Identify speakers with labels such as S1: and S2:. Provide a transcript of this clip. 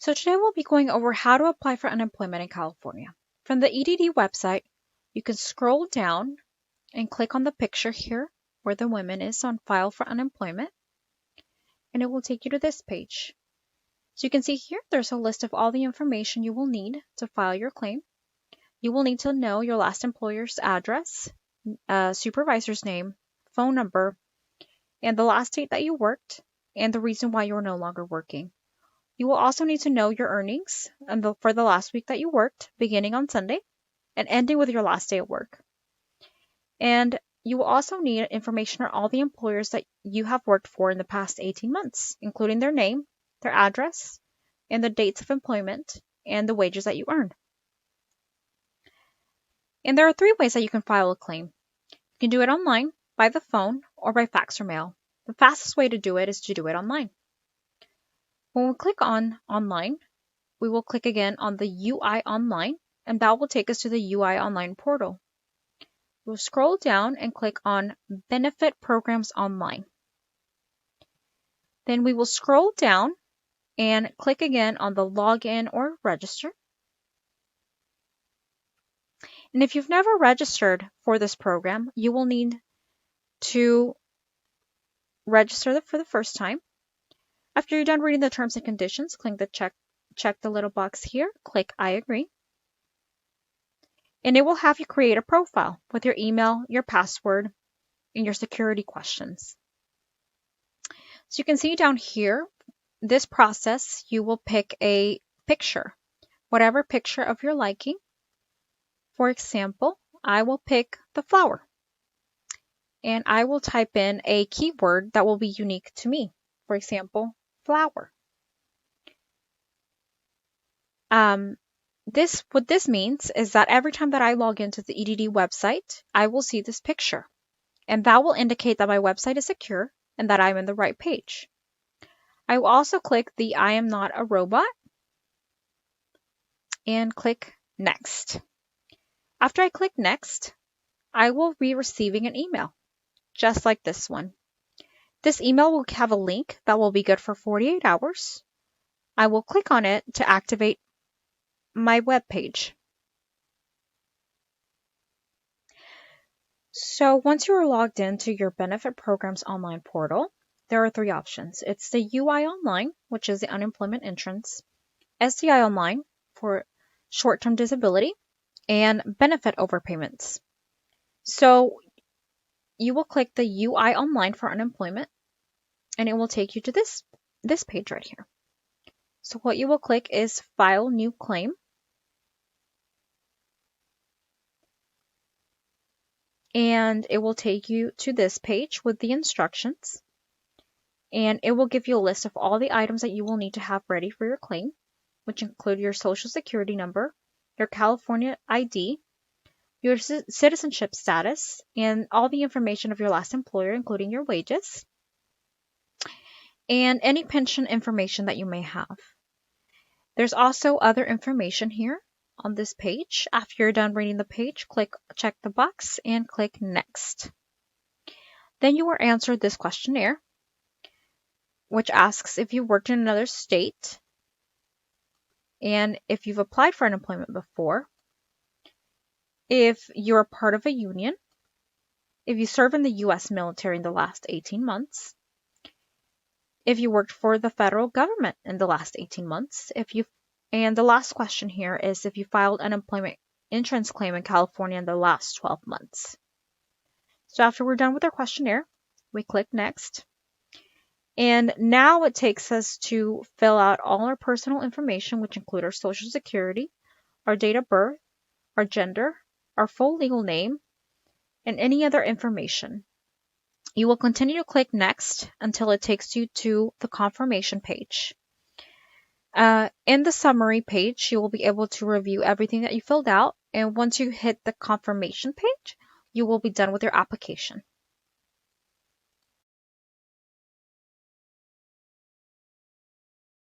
S1: So today we'll be going over how to apply for unemployment in California. From the EDD website, you can scroll down and click on the picture here where the woman is on file for unemployment, and it will take you to this page. So you can see here there's a list of all the information you will need to file your claim. You will need to know your last employer's address, supervisor's name, phone number, and the last date that you worked, and the reason why you're no longer working. You will also need to know your earnings for the last week that you worked, beginning on Sunday and ending with your last day at work. And you will also need information on all the employers that you have worked for in the past 18 months, including their name, their address, and the dates of employment and the wages that you earned. And there are 3 ways that you can file a claim. You can do it online, by the phone, or by fax or mail. The fastest way to do it is to do it online. When we click on online, we will click again on the UI Online, and that will take us to the UI Online portal. We'll scroll down and click on Benefit Programs Online. Then we will scroll down and click again on the Login or Register. And if you've never registered for this program, you will need to register for the first time. After you're done reading the terms and conditions, click the check the little box here, click I agree. And it will have you create a profile with your email, your password, and your security questions. So you can see down here, this process, you will pick a picture, whatever picture of your liking. For example, I will pick the flower. And I will type in a keyword that will be unique to me. For example, flower. What this means is that every time that I log into the EDD website, I will see this picture. And that will indicate that my website is secure and that I'm in the right page. I will also click the I am not a robot and click Next. After I click Next, I will be receiving an email, just like this one. This email will have a link that will be good for 48 hours. I will click on it to activate my web page. So once you are logged into your Benefit Programs Online portal, there are 3 options. It's the UI Online, which is the unemployment entrance, SDI Online for short-term disability, and benefit overpayments. So you will click the UI Online for unemployment, and it will take you to this page right here. So what you will click is File New Claim. And it will take you to this page with the instructions. And it will give you a list of all the items that you will need to have ready for your claim, which include your social security number, your California ID, your citizenship status, and all the information of your last employer, including your wages, and any pension information that you may have. There's also other information here on this page. After you're done reading the page, check the box and click Next. Then you are answered this questionnaire, which asks if you worked in another state and if you've applied for unemployment before, if you're part of a union, if you serve in the U.S. military in the last 18 months, if you worked for the federal government in the last 18 months, and the last question here is if you filed unemployment insurance claim in California in the last 12 months. So after we're done with our questionnaire, we click Next. And now it takes us to fill out all our personal information, which include our social security, our date of birth, our gender, our full legal name, and any other information. You will continue to click Next until it takes you to the confirmation page. In the summary page, you will be able to review everything that you filled out, and once you hit the confirmation page, you will be done with your application.